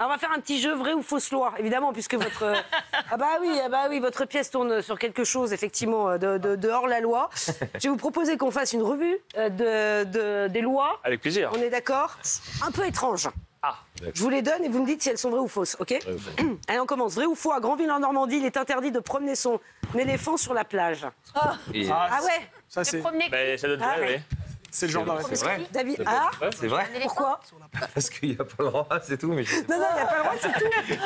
Alors, on va faire un petit jeu vrai ou fausse loi, évidemment, puisque votre... ah bah oui, votre pièce tourne sur quelque chose, effectivement, de hors la loi. Je vais vous proposer qu'on fasse une revue des lois. Avec plaisir. On est d'accord? Un peu étrange. Ah. Je vous les donne et vous me dites si elles sont vraies ou fausses, ok? Allez, on commence. Vrai ou faux, à Granville en Normandie, il est interdit de promener son éléphant sur la plage. Ah ouais? Ça, c'est Ben, ça doit être vrai, oui. le genre d'arrêt. C'est vrai. David, ah, C'est vrai. pourquoi? Parce qu'il n'y a pas le droit, c'est tout. Mais Non, il n'y a pas le droit, c'est tout.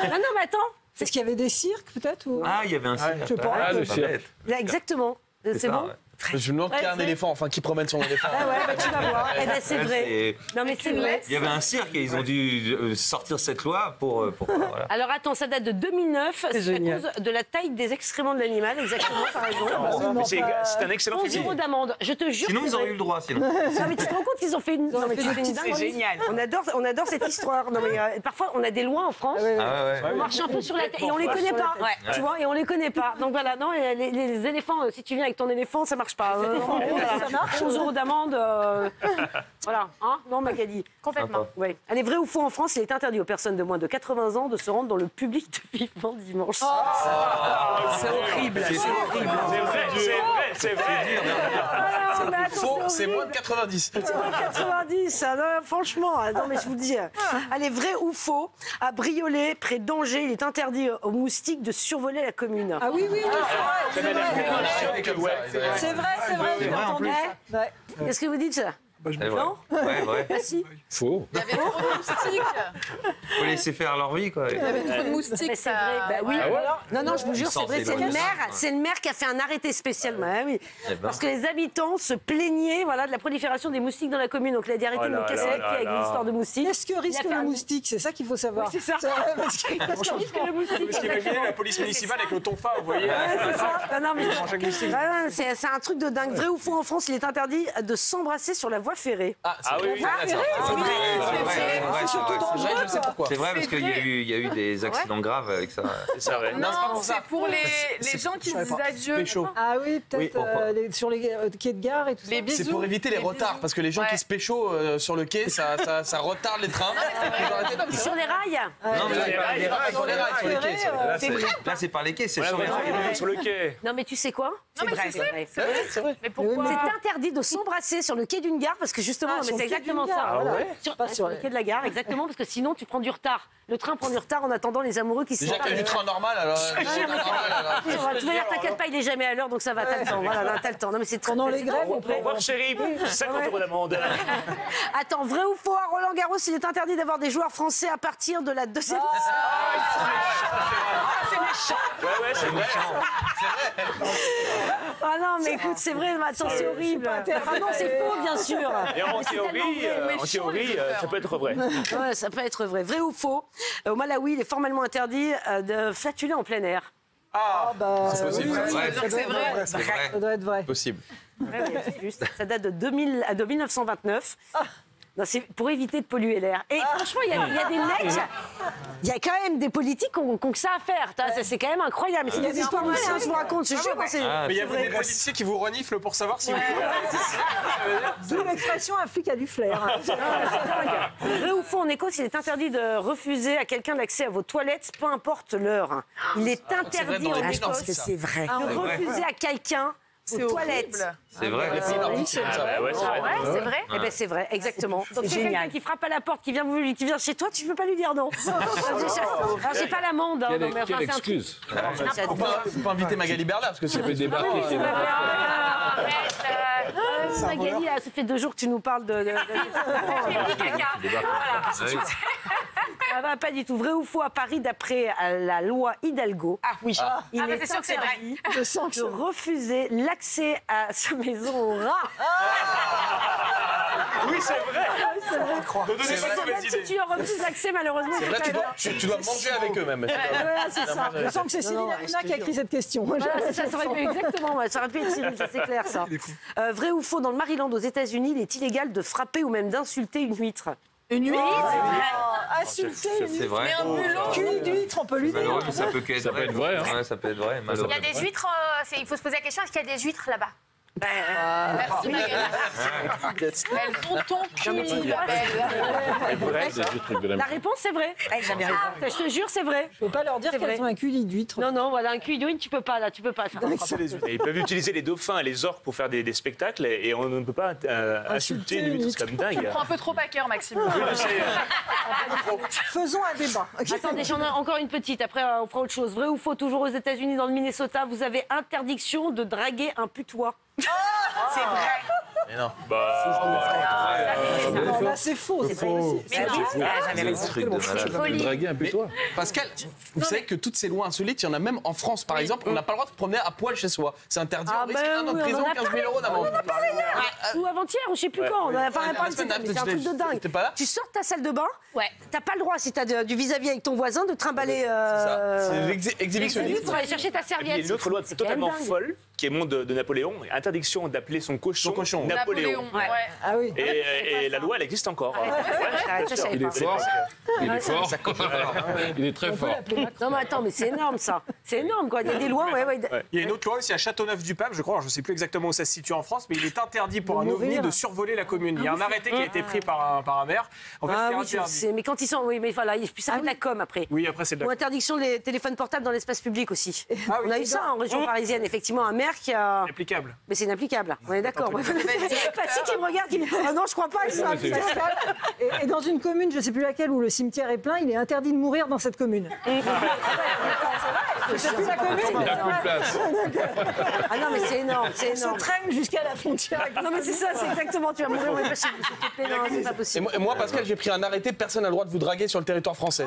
Non, mais attends. Est-ce qu'il y avait des cirques, peut-être ou... Ah, il y avait un cirque. je pense. Ah, le pas cirque. bête. Là, exactement. C'est ça, bon? ouais. Je me demande qu'il y a un Ouais, éléphant, enfin, qui promène son éléphant. Ah ouais, bah, tu vas voir. Eh ben, c'est vrai. Et Non, mais c'est vrai. il y avait un cirque et ils ont dû sortir cette loi pour voilà. Alors attends, ça date de 2009. C'est à génial. cause de la taille des excréments de l'animal, exactement, par raison. Mais c'est un excellent 11 film. € d'amende. Je te jure. Sinon, c'est ils auraient vrai. eu le droit, sinon. Non, mais tu te rends compte qu'ils ont fait une. Non, mais tu fais une dinguerie. C'est génial. On adore cette histoire. Non, mais, parfois, on a des lois en France. Ah ouais, ouais. On marche un peu sur la tête et on les connaît pas. Ouais. Tu vois, et on les connaît pas. Donc voilà, non, les éléphants, si tu viens avec ton éléphant, ça marche pas. Ça marche. 11 € d'amende. Voilà, hein? Non, Magali. Complètement. Ouais. Allez, vrai ou faux, en France, il est interdit aux personnes de moins de 80 ans de se rendre dans le public de Vivement Dimanche. C'est horrible. C'est vrai, c'est vrai. Faux, c'est moins de 90. 90, ah non, franchement, ah non mais je vous dis. Allez, vrai ou faux, à Briolet, près d'Angers, il est interdit aux moustiques de survoler la commune. Ah oui, c'est vrai. C'est vrai, j'ai vrai, en entendu plus. ça. Ouais. Qu'est-ce que vous dites ça? C'est vrai. Non? Ouais, ouais. Ah si. Faux. Il y avait trop de moustiques. Faut laisser faire leur vie, quoi. Il y avait trop de Mais moustiques. c'est vrai, bah oui. Non, non, je vous jure, c'est vrai, c'est le maire qui a fait un arrêté spécial. Bah oui. Eh ben. Parce que les habitants se plaignaient voilà, de la prolifération des moustiques dans la commune. Donc il a dit arrêtez de me casser la pied avec des histoires de moustiques. Qu'est-ce que risque Il a fait le un- moustique? C'est ça qu'il faut savoir. C'est ça. Parce que- Qu'est-ce que risque le moustique? Parce qu'imaginez la police municipale avec le tonfa, vous voyez. C'est ça. Non, mais Chaque moustique. c'est un truc de dingue. Vrai ou faux, en France, il est interdit de s'embrasser sur la voie ferrée. Ah oui, C'est surtout dangereux, Je sais pourquoi. C'est vrai parce qu'il y a eu des accidents graves avec ça. c'est ça, ouais. Non, c'est pas pour ça. c'est pour les gens qui savais disent pas. adieu. Pécho. Ah oui, peut-être pourquoi sur les quais de gare et tout ça. Les bisous. C'est pour éviter les retards, bisous. parce que les gens Ouais. qui se pécho sur le quai, ça retarde les trains. Sur les rails. Non, mais là, Les rails, sur les rails, sur les quais. là, c'est par les quais, c'est Voilà, sur les voilà, rails. sur le quai. Non, mais tu sais quoi? Non, mais je sais. C'est vrai. Mais pourquoi C'est interdit de s'embrasser sur le quai d'une gare parce que justement, Ah, non, mais sur c'est le quai exactement d'une ça. gare, Voilà. ouais. Sur, Pas ouais, sur sur le les- quai de la gare, exactement, parce que sinon tu prends du retard. Le train prend du retard en attendant les amoureux qui se Déjà qu'il y a du train normal, alors. De toute manière, t'inquiète pas, il est jamais à l'heure, donc ça va, t'as le temps. Voilà, t'as le temps. Non, mais c'est très Pendant les c'est grèves, drôle. on peut. Au revoir, chérie. 50 € d'amende. Attends, vrai ou faux, à Roland Garros, il est interdit d'avoir des joueurs français à partir de la deuxième. Ouais, c'est vrai. Ah non, mais écoute, c'est vrai, mais attends, c'est horrible. Ah non, c'est faux, bien sûr. Et en Mais c'est tellement théorie, vrai. ça peut être vrai. Ouais, ça peut être vrai. Vrai ou faux, au Malawi, il est formellement interdit de flatuler en plein air. Ah bah, C'est possible. oui, Ouais, ça doit être vrai. C'est vrai. Ça doit être vrai. Possible. Ouais, oui, c'est juste. Ça date de 1929. Non, c'est pour éviter de polluer l'air. Et franchement, il y a des mecs, il y a quand même des politiques qui ont que ça à faire. C'est quand même incroyable. C'est des histoires vraies, hein, je vous raconte. Je jure, c'est Mais il y a des policiers qui vous reniflent pour savoir si vous. D'où l'expression un flic a du flair. vrai ou faux, en Écosse, il est interdit de refuser à quelqu'un l'accès à vos toilettes, peu importe l'heure. Il est interdit dans les en pays nordiques, Écosse ça. c'est vrai. Ah, de ouais. refuser à quelqu'un C'est vos toilettes. horrible. C'est vrai. Les pays nordiques, c'est comme ça. Ouais, c'est vrai. Ouais, c'est vrai. Eh ben c'est vrai, exactement. Donc c'est génial. quelqu'un qui frappe à la porte, qui vient chez toi, tu peux pas lui dire non. Alors j'ai pas l'amende, hein, non, mais enfin, Quelle c'est un truc. excuse. Faut pas inviter Magali Bernard, parce que c'est. peut débarquer chez moi. Magali, ça fait 2 jours que tu nous parles de... Ah bah, pas du tout. Vrai ou faux, à Paris, d'après la loi Hidalgo, Ah oui. il Ah, bah, est c'est sûr que c'est vrai. interdit Je sens que de refuser l'accès à sa maison au rat. Oui, c'est vrai. Ne donnez pas de Même mauvaises si idées. tu leur refuses l'accès, malheureusement, C'est vrai, tu dois manger avec eux même. Voilà, c'est ça. Je sens que c'est Céline Hanouna qui a écrit cette question. Voilà, ça aurait pu, exactement, ouais, ça aurait pu être Cyril, ça c'est clair ça. Vrai ou faux, dans le Maryland aux États-Unis, il est illégal de frapper ou même d'insulter une huître. Une huître. Insulter une C'est vrai. Mais un bulot. cul d'huître, on peut lui dire. Malheureux, mais ça peut être Ça peut vrai. être vrai, hein. Ouais, ça peut être vrai. Malheureux. Il y a des huîtres, il faut se poser la question, est-ce qu'il y a des huîtres là-bas? Merci Magali. Elles ont ton cul, La réponse, c'est vrai. Je te jure, c'est vrai. Je peux pas leur dire C'est vrai. qu'elles ont un cul d'huître. Non, non, voilà, un cul d'huître, tu peux pas, là, tu peux pas faire ça. Et ils peuvent utiliser les dauphins et les orques pour faire des spectacles et on ne peut pas insulter une huître, c'est comme dingue. Tu prends un peu trop à cœur, Maxime. Faisons un débat. Attendez, j'en ai encore une petite, après on fera autre chose. Vrai ou faux, toujours aux États-Unis, dans le Minnesota, vous avez interdiction de draguer un putois. C'est vrai. Mais non. Non, là, c'est faux. C'est faux. Mais non. Le truc de malade. Folie. Draguer un peu toi. Pascal, vous savez que toutes ces lois insolites, il y en a même en France, par exemple. On n'a pas le droit de se promener à poil chez soi. C'est interdit. Ah On risque ben 1 an de oui, on prison, en a 15 000 euros d'amende. Ou avant-hier, ou je sais plus quand. On a enfin, Ouais, pas la semaine mais c'est un truc de dingue. t'es pas là Tu sors de ta salle de bain, Ouais. t'as pas le droit, si t'as du vis-à-vis avec ton voisin, de trimballer. C'est exhibitionniste. pour aller chercher ta Il y a serviette. une autre loi C'est quand même totalement dingue. folle qui est monde de Napoléon, interdiction d'appeler son cochon, Napoléon. Ouais. Ah oui. Et la loi, elle existe encore. Ça, je savais Il pas. est fort. Il est fort. Il est très fort. Non mais attends, mais c'est énorme ça. C'est énorme quoi. Il y a des lois, ouais. Il y a une autre loi aussi à Châteauneuf-du-Pape, je crois, alors je ne sais plus exactement où ça se situe en France, mais il est interdit pour un ovni de survoler la commune. Il y a un arrêté qui a été pris par un maire. En fait, Ah c'est oui, je interdit. sais. Mais quand ils sont, oui, mais voilà, puis ça fait de la com après. Oui, après c'est de Ou la... interdiction des téléphones portables dans l'espace public aussi. Ah oui. On a eu ça en région parisienne, effectivement, un maire qui a. applicable. Mais c'est inapplicable. On est d'accord. Patrick qui me regarde, qui me dit ah non, je crois pas. Ils sont applicables. Et dans une commune, je ne sais plus laquelle, où le cimetière est plein, il est interdit de mourir dans cette commune. Je sais plus la commune. Il y a plus de place. Ah non, mais c'est énorme, c'est On se énorme. traîne jusqu'à la frontière. Non mais c'est ça, c'est exactement. Tu vas mourir, on est pas chez vous, s'il te plaît. Non, c'est pas Et possible. moi, Pascal, j'ai pris un arrêté. Personne n'a le droit de vous draguer sur le territoire français.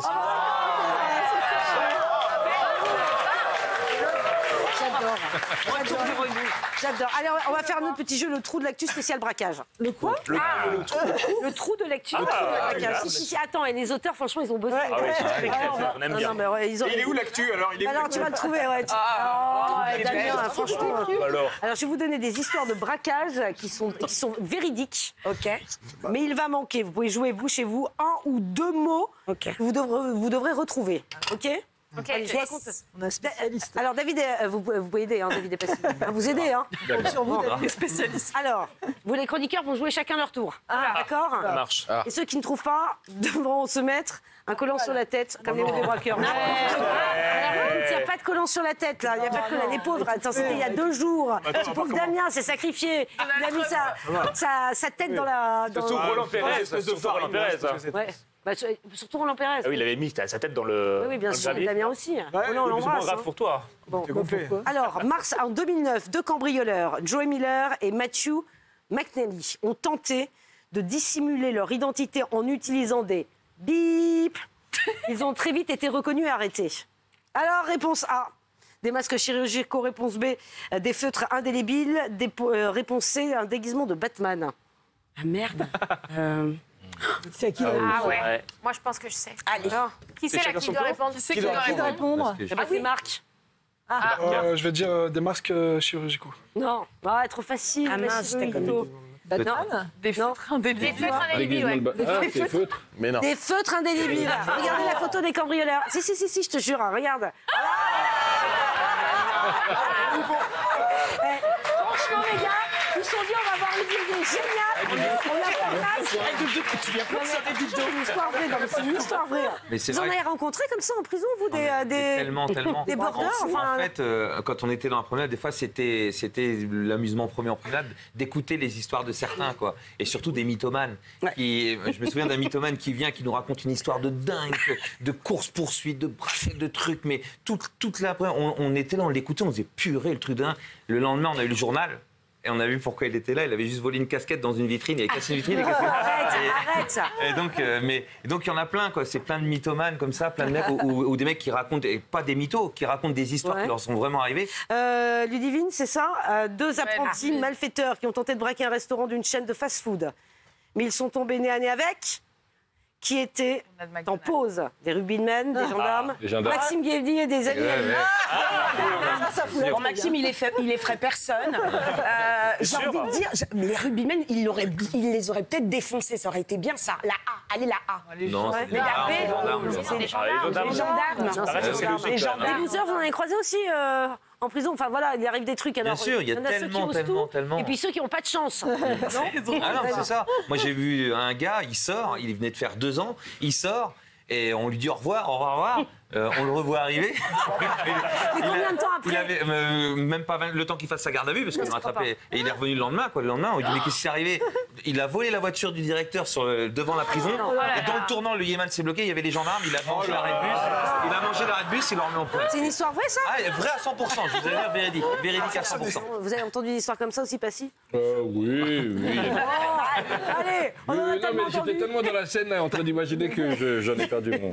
J'adore. Allez, on va faire notre petit jeu, le trou de l'actu spécial braquage. Le quoi? Le trou de l'actu spécial braquage. Si, attends, et les auteurs, franchement, ils ont bossé. Ah oui, c'est très créatif, on aime Non, bien. non, mais ouais, ils ont... Et il est où l'actu alors? Il est où Alors, tu vas le trouver, ouais. Damien, franchement. Alors, Alors, je vais vous donner des histoires de braquage qui sont véridiques. OK. Mais il va manquer. Vous pouvez jouer, vous, chez vous, un ou deux mots que vous devrez retrouver. OK? Allez, je vous raconte. On a un spécialiste. Alors, David, vous pouvez aider, hein, David est passif. Vous aidez, hein. Sur vous, David. Spécialiste. Alors, vous, les chroniqueurs, vont jouer chacun leur tour. D'accord? ça marche. Et ceux qui ne trouvent pas devront se mettre un collant sur la tête, comme les mauvais braqueurs. Il n'y a pas de collant sur la tête, là. Il n'y a pas de collant. Les pauvres, attends, c'était il y a 2 jours. Le pauvre Damien s'est sacrifié. Il a mis sa tête dans la... Surtout Roland Pérez, surtout Roland Pérez. Ouais. Bah, surtout Roland Pérez. Ah oui, il avait mis sa tête dans le. Oui, bien dans le sûr. gravier. Damien aussi. Roland, on C'est moins l'embrasse. grave pour toi. Bon. C'est complet. Alors, mars en 2009, 2 cambrioleurs, Joey Miller et Matthew McNally, ont tenté de dissimuler leur identité en utilisant des bip. Ils ont très vite été reconnus et arrêtés. Alors, réponse A, des masques chirurgicaux. Réponse B, des feutres indélébiles. Réponse C, un déguisement de Batman. Ah merde. C'est à qui de Ah répondre? ouais. Moi, je pense que je sais. Allez. Qui c'est là chacun qui son doit tour répondre? Qui c'est qui doit doit Qui de répondre? répondre? Ah bah, c'est Marc. Je vais dire des masques chirurgicaux. Non, trop facile. Ah mince, j'étais comme Batman? Des feutres indélébiles. Des feutres indélébiles, ouais. Ah, c'est feutre. Mais non. Des feutres indélébiles. Regardez la photo des cambrioleurs. Si, je te jure, hein, regarde. Franchement, les gars, ils se sont dit, on va voir une vidéo géniale. On a c'est une histoire vraie. Non, mais c'est une histoire vraie. Mais c'est Vous en vrai avez rencontré comme ça en prison, vous, que- des tellement. des bordeurs, enfin. En fait, quand on était dans la promenade, des fois, c'était l'amusement premier en promenade d'écouter les histoires de certains, quoi. Et surtout des mythomanes. Je me souviens d'un mythomane qui vient, qui nous raconte une histoire de dingue, de course-poursuite, de braquage, de trucs. Mais toute l'après, on était là, on l'écoutait, on faisait purée le truc de dingue. Le lendemain, on a eu le journal. Et on a vu pourquoi il était là. Il avait juste volé une casquette dans une vitrine. Il avait cassé une vitrine. Il avait cassé... Arrête ça. Et donc, il y en a plein, quoi. C'est plein de mythomanes comme ça, plein de mecs, ou des mecs qui racontent, et pas des mythos, qui racontent des histoires Ouais. qui leur sont vraiment arrivées. Ludivine, c'est ça. 2 apprentis malfaiteurs qui ont tenté de braquer un restaurant d'une chaîne de fast-food. Mais ils sont tombés nez à nez avec qui étaient en pause. Des rugbymen, des gendarmes. des gendarmes. Maxime Guévely et des amis. Bon, Maxime, il effraie personne. J'ai envie de dire, mais les rugbymen, ils les auraient peut-être défoncés. Ça aurait été bien ça. La A, allez la A. Non, c'est Mais la B, gendarmes. C'est les Ah, les gendarmes. gendarmes. Non, c'est Ah, les c'est gendarmes. logique, Les quand même. losers, vous en avez croisé aussi en prison. Enfin voilà, il arrive des trucs. Alors, Bien sûr, il y a en ceux qui tellement, osent tellement, tout, tellement. Et puis ceux qui n'ont pas de chance. Non Ah non, c'est ça. Moi, j'ai vu un gars, il sort, il venait de faire 2 ans, il sort, et on lui dit au revoir, au revoir, au revoir. On le revoit arriver. Mais combien de temps après Il avait même pas le temps qu'il fasse sa garde à vue, parce qu'il m'a rattrapé. Et il est revenu le lendemain, quoi. Le lendemain, on lui dit, mais qu'est-ce qui s'est arrivé? Il a volé la voiture du directeur devant la prison. Et dans le tournant, le Yémen s'est bloqué, il y avait les gendarmes, il a mangé l'arrêt de bus. Il a mangé l'arrêt de bus, il l'a remis en place. C'est une histoire vraie, ça? Ah, vrai à 100%, je vous allez dire véridique. Véridique à 100%. Vous avez entendu une histoire comme ça aussi, Passy? Oui. Allez, on en a Non, tellement mais j'étais entendu. tellement dans la scène là, en train d'imaginer que j'en ai perdu mon.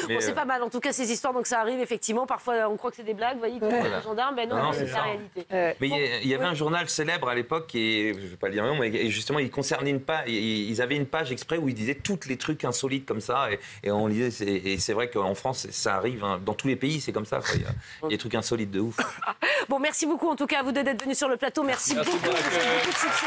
Bon, c'est pas mal, en tout cas, ces histoires, donc ça arrive effectivement. Parfois, on croit que c'est des blagues, vous voyez, les gendarmes, ben non, c'est la réalité. Mais il y avait un journal célèbre à l'époque, qui, je ne vais pas le dire non, mais justement, il concernait une page, ils avaient une page exprès où ils disaient tous les trucs insolites comme ça, et on lisait, et c'est vrai qu'en France, ça arrive, hein, dans tous les pays, c'est comme ça, quoi. Il y a des trucs insolites de ouf. Bon, merci beaucoup, en tout cas, à vous deux d'être venus sur le plateau. Merci beaucoup, pour l'accueil. beaucoup de succès.